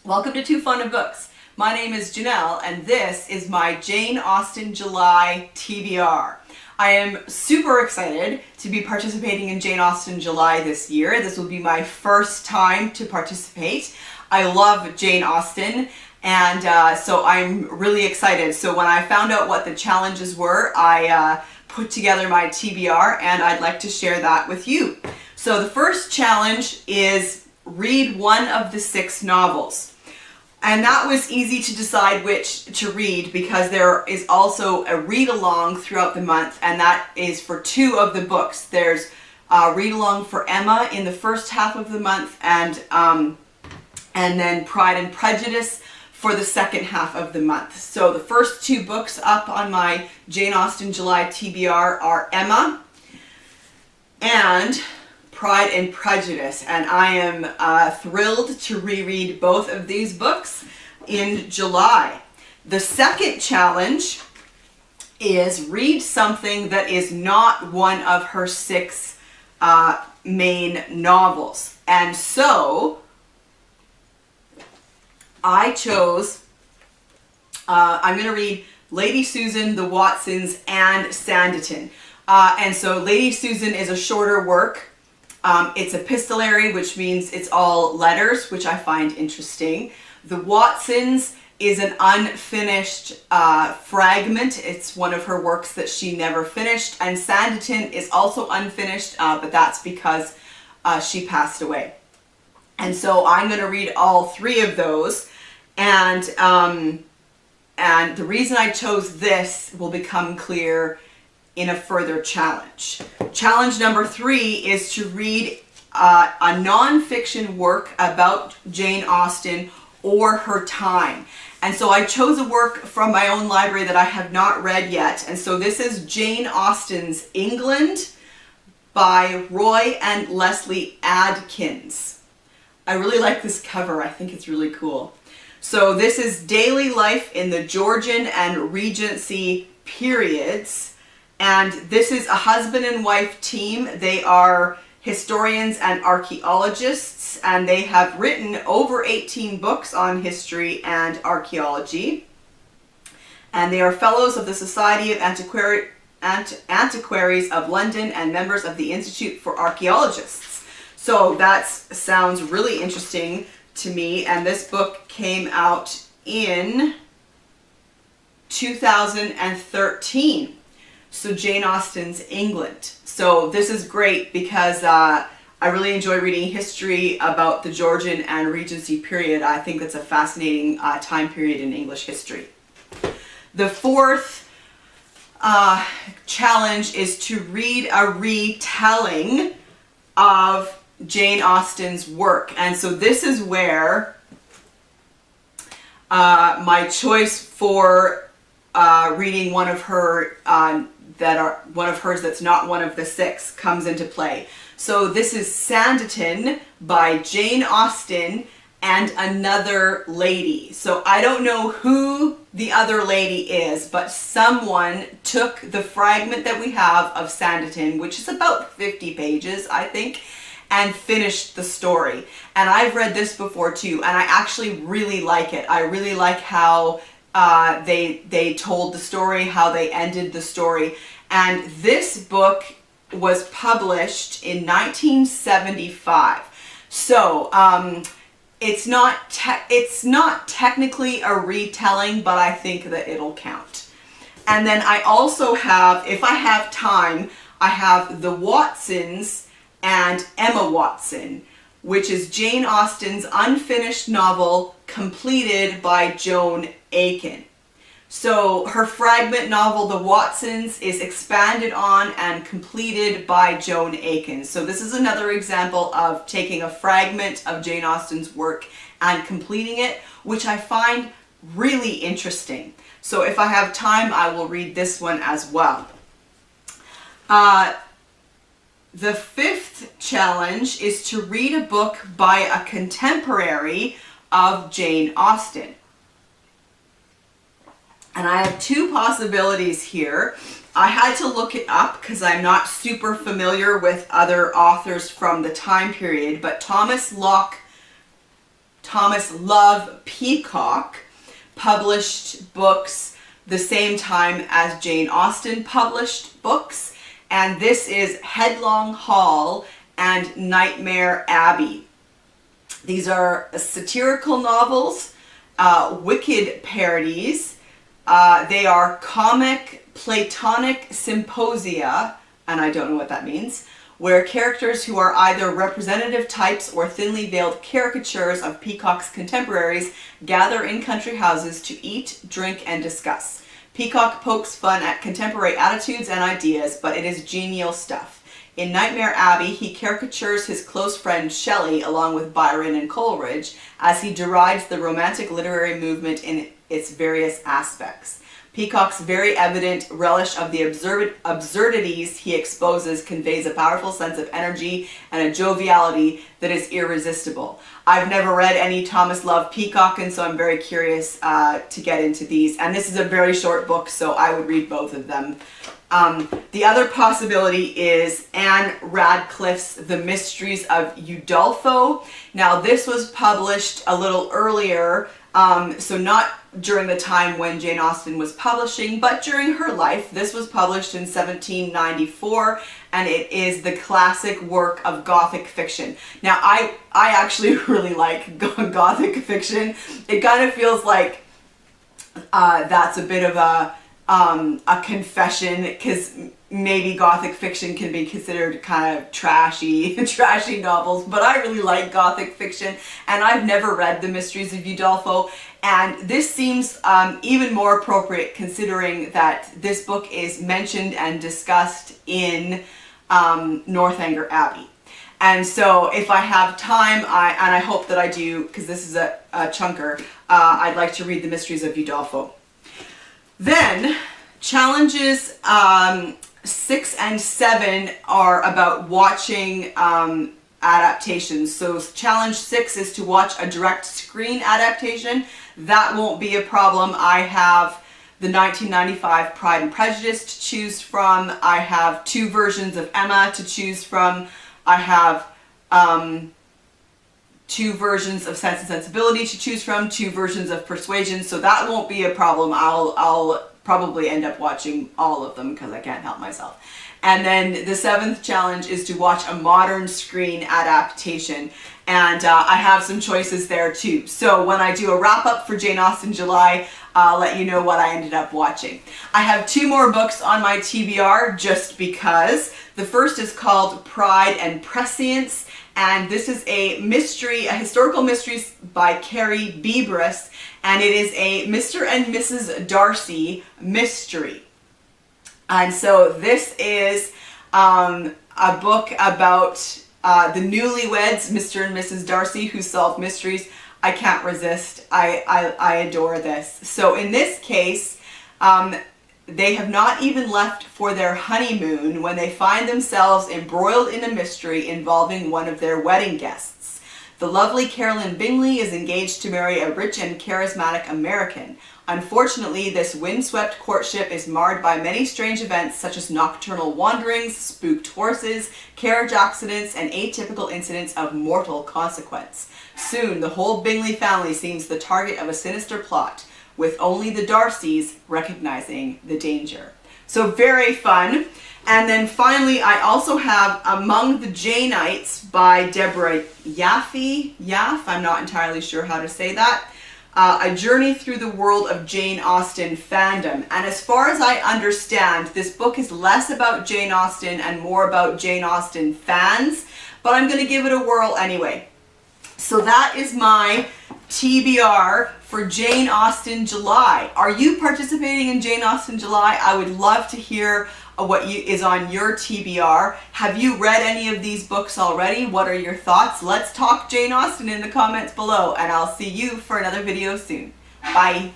Welcome to Too Fun of Books. My name is Janelle and this is my Jane Austen July TBR. I am super excited to be participating in Jane Austen July this year. This will be my first time to participate. I love Jane Austen and so I'm really excited. So when I found out what the challenges were, I put together my TBR and I'd like to share that with you. So the first challenge is read one of the 6 novels. And that was easy to decide which to read because there is also a read-along throughout the month, and that is for 2 of the books. There's a read-along for Emma in the first half of the month, and then Pride and Prejudice for the second half of the month. So the first 2 books up on my Jane Austen July TBR are Emma and Pride and Prejudice, and I am thrilled to reread both of these books in July. The second challenge is read something that is not one of her 6 main novels. And so I chose, I'm going to read Lady Susan, the Watsons, and Sanditon. And so Lady Susan is a shorter work. It's epistolary, which means it's all letters, which I find interesting. The Watsons is an unfinished fragment. It's one of her works that she never finished. And Sanditon is also unfinished, but that's because she passed away. And so I'm going to read all 3 of those. And the reason I chose this will become clear in a further challenge. Challenge number 3 is to read a non-fiction work about Jane Austen or her time. And so I chose a work from my own library that I have not read yet. And so this is Jane Austen's England by Roy and Lesley Adkins. I really like this cover. I think it's really cool. So this is daily life in the Georgian and Regency periods. And this is a husband and wife team. They are historians and archaeologists, and they have written over 18 books on history and archaeology. And they are fellows of the Society of Antiquaries of London and members of the Institute for Archaeologists. So that sounds really interesting to me. And this book came out in 2013. So Jane Austen's England. So this is great because I really enjoy reading history about the Georgian and Regency period. I think that's a fascinating time period in English history. The fourth challenge is to read a retelling of Jane Austen's work. And so this is where my choice for reading one of her hers that's not one of the 6 comes into play. So this is Sanditon by Jane Austen and Another Lady. So I don't know who the other lady is, but someone took the fragment that we have of Sanditon, which is about 50 pages, I think, and finished the story. And I've read this before too, and I actually really like it. I really like how they told the story, how they ended the story. And this book was published in 1975. So it's not technically a retelling, but I think that it'll count. And then I also have, if I have time, I have The Watsons and Emma Watson, which is Jane Austen's unfinished novel completed by Joan Aiken. So her fragment novel, The Watsons, is expanded on and completed by Joan Aiken. So this is another example of taking a fragment of Jane Austen's work and completing it, which I find really interesting. So if I have time, I will read this one as well. The 5th challenge is to read a book by a contemporary of Jane Austen. And I have 2 possibilities here. I had to look it up because I'm not super familiar with other authors from the time period, but Thomas Locke Thomas Love Peacock published books the same time as Jane Austen published books, and this is Headlong Hall and Nightmare Abbey. These are satirical novels, wicked parodies. They are comic Platonic symposia, and I don't know what that means, where characters who are either representative types or thinly veiled caricatures of Peacock's contemporaries gather in country houses to eat, drink, and discuss. Peacock pokes fun at contemporary attitudes and ideas, but it is genial stuff. In Nightmare Abbey, he caricatures his close friend Shelley along with Byron and Coleridge as he derides the romantic literary movement in its various aspects. Peacock's very evident relish of the absurdities he exposes conveys a powerful sense of energy and a joviality that is irresistible. I've never read any Thomas Love Peacock, and so I'm very curious to get into these. And this is a very short book, so I would read both of them. The other possibility is Anne Radcliffe's The Mysteries of Udolpho. Now, this was published a little earlier, so not during the time when Jane Austen was publishing, but during her life. This was published in 1794, and it is the classic work of Gothic fiction. Now, I actually really like Gothic fiction. It kind of feels like that's a bit of a confession, because maybe Gothic fiction can be considered kind of trashy novels, but I really like Gothic fiction, and I've never read The Mysteries of Udolpho, and this seems even more appropriate considering that this book is mentioned and discussed in Northanger Abbey. And so if I have time, and I hope that I do, because this is a chunker, I'd like to read The Mysteries of Udolpho. Then, challenges 6 and 7 are about watching adaptations. So challenge 6 is to watch a direct screen adaptation. That won't be a problem. I have the 1995 Pride and Prejudice to choose from. I have 2 versions of Emma to choose from. I have 2 versions of Sense and Sensibility to choose from, 2 versions of Persuasion, so that won't be a problem. I'll probably end up watching all of them because I can't help myself. And then the 7th challenge is to watch a modern screen adaptation, and I have some choices there too. So when I do a wrap up for Jane Austen July, I'll let you know what I ended up watching. I have 2 more books on my TBR just because. The first is called Pride and Prescience, and this is a mystery, a historical mystery by Carrie, Bebris, and it is a Mr. and Mrs. Darcy mystery. And so this is a book about the newlyweds, Mr. and Mrs. Darcy, who solve mysteries. I can't resist. I adore this. So in this case, they have not even left for their honeymoon when they find themselves embroiled in a mystery involving one of their wedding guests. The lovely Carolyn Bingley is engaged to marry a rich and charismatic American. Unfortunately, this windswept courtship is marred by many strange events such as nocturnal wanderings, spooked horses, carriage accidents, and atypical incidents of mortal consequence. Soon, the whole Bingley family seems the target of a sinister plot, with only the Darcys recognizing the danger. So very fun. And then finally, I also have Among the Janeites by Deborah Yaffe, I'm not entirely sure how to say that. A journey through the world of Jane Austen fandom. And as far as I understand, this book is less about Jane Austen and more about Jane Austen fans, but I'm going to give it a whirl anyway. So that is my TBR for Jane Austen July. Are you participating in Jane Austen July? I would love to hear what is on your TBR. Have you read any of these books already? What are your thoughts? Let's talk Jane Austen in the comments below, and I'll see you for another video soon. Bye.